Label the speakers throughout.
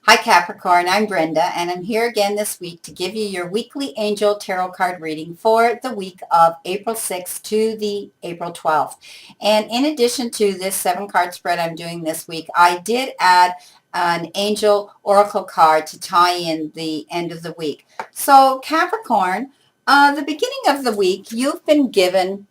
Speaker 1: Hi Capricorn, I'm Brenda and I'm here again this week to give you your weekly angel tarot card reading for the week of April 6th to the April 12th. And in addition to this 7 card spread I'm doing this week, I did add an angel oracle card to tie in the end of the week. So Capricorn, the beginning of the week, you've been given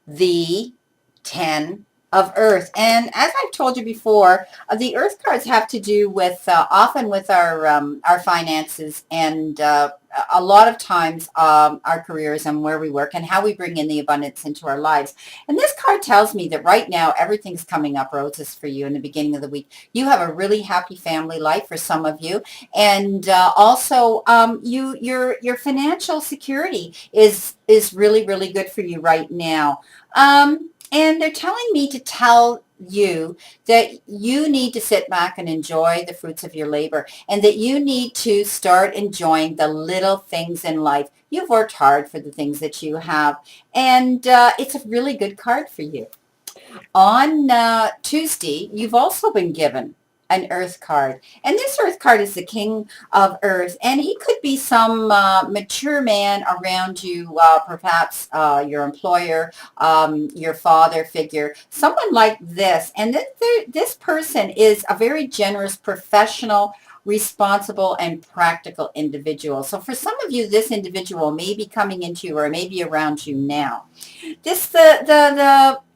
Speaker 1: the 10 of earth. And as I've told you before, the earth cards have to do with often with our finances and a lot of times our careers and where we work and how we bring in the abundance into our lives. And this card tells me that right now everything's coming up roses for you in the beginning of the week. You have a really happy family life for some of you, and also your financial security is really good for you right now. And they're telling me to tell you that you need to sit back and enjoy the fruits of your labor, and that you need to start enjoying the little things in life. You've worked hard for the things that you have, and it's a really good card for you. On Tuesday, you've also been given an earth card. And this earth card is the king of earth. And he could be some mature man around you, perhaps your employer, your father figure, someone like this. And this person is a very generous professional, responsible and practical individual. So for some of you, this individual may be coming into you or maybe around you now. This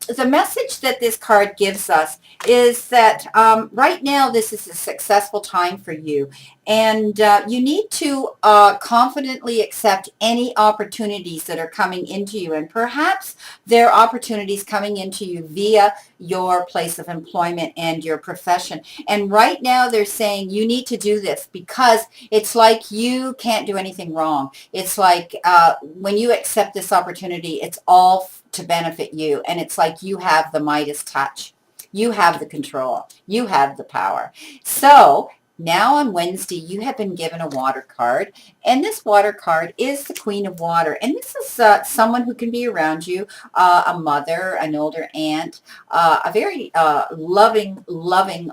Speaker 1: the message that this card gives us is that right now this is a successful time for you, and you need to confidently accept any opportunities that are coming into you, and perhaps there are opportunities coming into you via your place of employment and your profession. And right now they're saying you need to do this because it's like you can't do anything wrong. It's like when you accept this opportunity, it's all to benefit you. And it's like you have the Midas touch. You have the control. You have the power. So now on Wednesday, you have been given a water card. And this water card is the Queen of Water. And this is someone who can be around you, a mother, an older aunt, a very loving,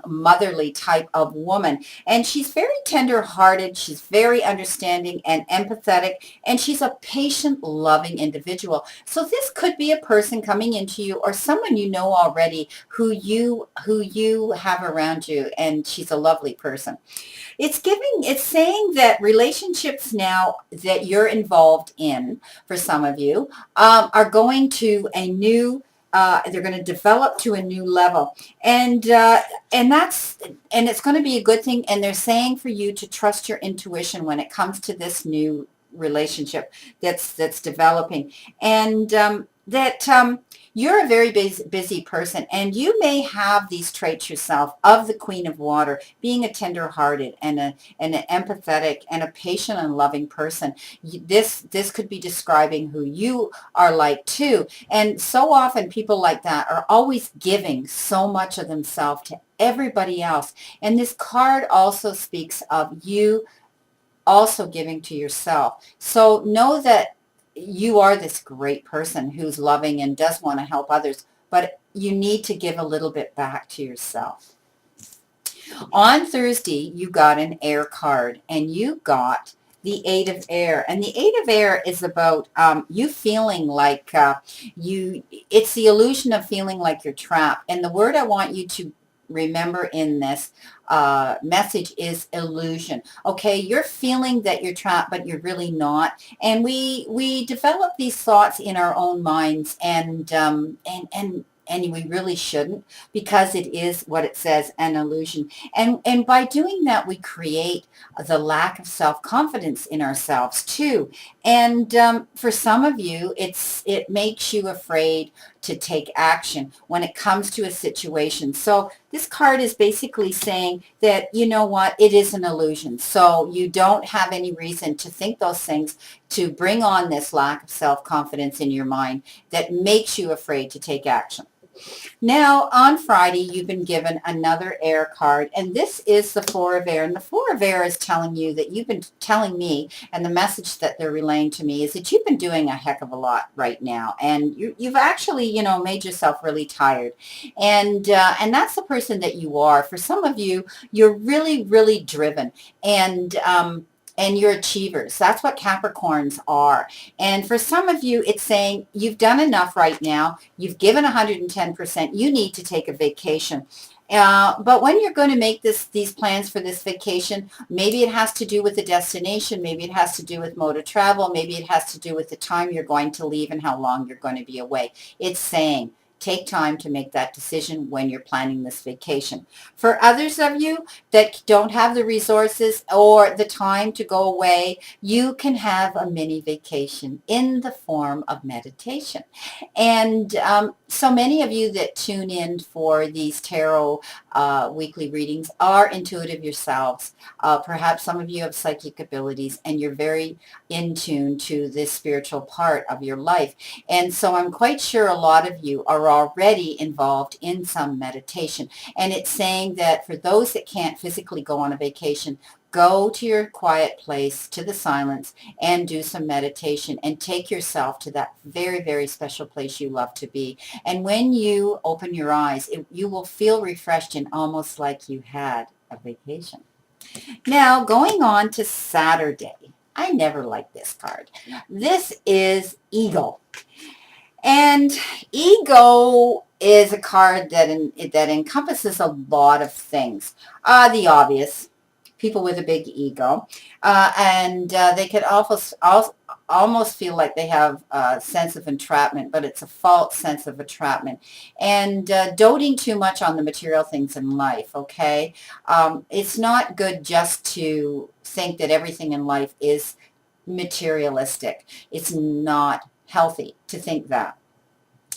Speaker 1: motherly type of woman. And she's very tender-hearted. She's very understanding and empathetic. And she's a patient, loving individual. So this could be a person coming into you or someone you know already who you have around you. And she's a lovely person. It's saying that relationships now that you're involved in, for some of you, are going to a new, they're going to develop to a new level. And that's, and it's going to be a good thing. And they're saying for you to trust your intuition when it comes to this new relationship that's developing. And you're a very busy person, and you may have these traits yourself of the Queen of Water, being a tender-hearted and an empathetic and a patient and loving person. This could be describing who you are like too. And so often people like that are always giving so much of themselves to everybody else. And this card also speaks of you also giving to yourself. So know that you are this great person who's loving and does want to help others, but you need to give a little bit back to yourself. On Thursday, you got an air card, and you got the Eight of Air. And the Eight of Air is about you feeling like it's the illusion of feeling like you're trapped. And the word I want you to remember in this message is illusion. Okay, you're feeling that you're trapped, but you're really not. And we develop these thoughts in our own minds, and we really shouldn't, because it is what it says, an illusion. And by doing that, we create the lack of self-confidence in ourselves too. And for some of you, it makes you afraid to take action when it comes to a situation. So this card is basically saying that, you know what, it is an illusion. So you don't have any reason to think those things to bring on this lack of self-confidence in your mind that makes you afraid to take action. Now, on Friday, you've been given another air card, and this is the Four of Air. And the Four of Air is telling you that you've been telling me, and the message that they're relaying to me is that you've been doing a heck of a lot right now, and you've actually, made yourself really tired. And that's the person that you are. For some of you, you're really, really driven, and you're achievers. That's what Capricorns are. And for some of you, it's saying you've done enough right now. You've given 110%. You need to take a vacation. But when you're going to make these plans for this vacation, maybe it has to do with the destination. Maybe it has to do with mode of travel. Maybe it has to do with the time you're going to leave and how long you're going to be away. It's saying take time to make that decision when you're planning this vacation. For others of you that don't have the resources or the time to go away, you can have a mini vacation in the form of meditation. And so many of you that tune in for these tarot weekly readings are intuitive yourselves. Perhaps some of you have psychic abilities and you're very in tune to this spiritual part of your life. And so I'm quite sure a lot of you are already involved in some meditation. And it's saying that for those that can't physically go on a vacation, go to your quiet place, to the silence, and do some meditation and take yourself to that very, very special place you love to be. And when you open your eyes, you will feel refreshed and almost like you had a vacation. Now, going on to Saturday. I never liked this card. This is Eagle. And ego is a card that encompasses a lot of things. The obvious, people with a big ego, and they could almost feel like they have a sense of entrapment, but it's a false sense of entrapment. And doting too much on the material things in life, okay? It's not good just to think that everything in life is materialistic. It's not healthy to think that.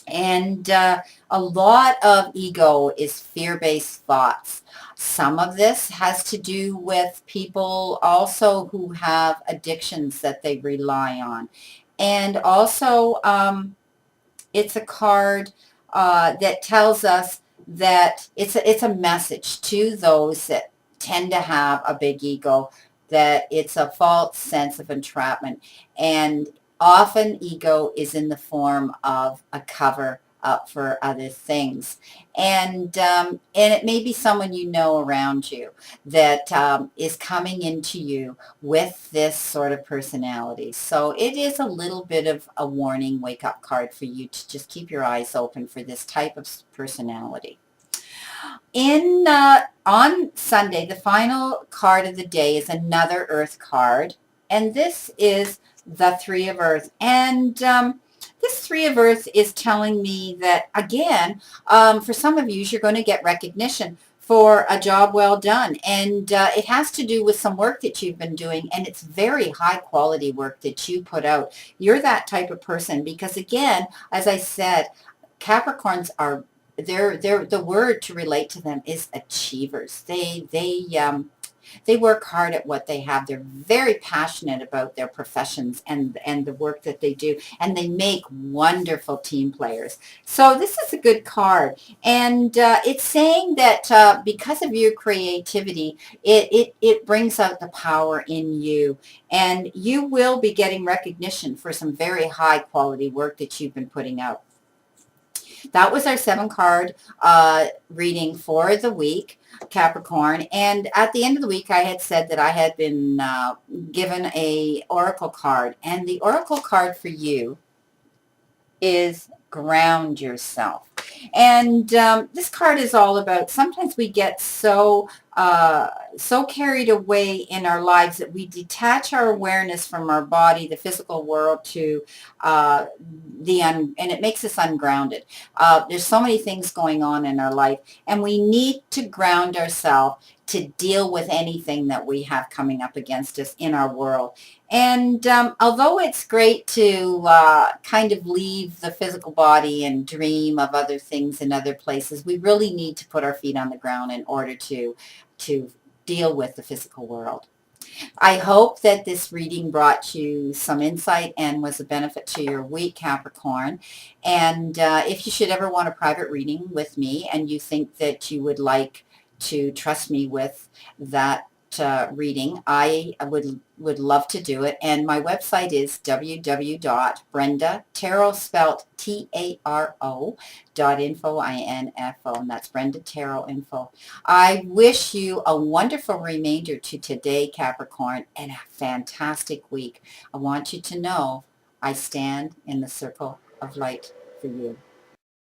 Speaker 1: And a lot of ego is fear-based thoughts. Some of this has to do with people also who have addictions that they rely on. And also, it's a card that tells us that it's a message to those that tend to have a big ego, that it's a false sense of entrapment. And often ego is in the form of a cover up for other things. And it may be someone you know around you that is coming into you with this sort of personality. So it is a little bit of a warning wake-up card for you to just keep your eyes open for this type of personality. On Sunday, the final card of the day is another Earth card, and this is the Three of Earth. And this Three of Earth is telling me that, again, for some of you, you're going to get recognition for a job well done. And it has to do with some work that you've been doing, and it's very high quality work that you put out. You're that type of person because, again, as I said, Capricorns are the word to relate to them is achievers. They work hard at what they have. They're very passionate about their professions and the work that they do, and they make wonderful team players. So this is a good card, and it's saying that because of your creativity, it brings out the power in you, and you will be getting recognition for some very high quality work that you've been putting out. That was our 7-card reading for the week, Capricorn. And at the end of the week, I had said that I had been given a oracle card. And the oracle card for you is ground yourself. And this card is all about, sometimes we get so carried away in our lives that we detach our awareness from our body, the physical world, to and it makes us ungrounded. There's so many things going on in our life, and we need to ground ourselves to deal with anything that we have coming up against us in our world. And although it's great to kind of leave the physical body and dream of other things in other places, we really need to put our feet on the ground in order to deal with the physical world. I hope that this reading brought you some insight and was a benefit to your week, Capricorn. And if you should ever want a private reading with me and you think that you would like to trust me with that reading, I would love to do it. And my website is www.brenda, tarot spelt Taro, .info, info, and that's Brenda Tarot Info. I wish you a wonderful remainder to today, Capricorn, and a fantastic week. I want you to know I stand in the circle of light for you.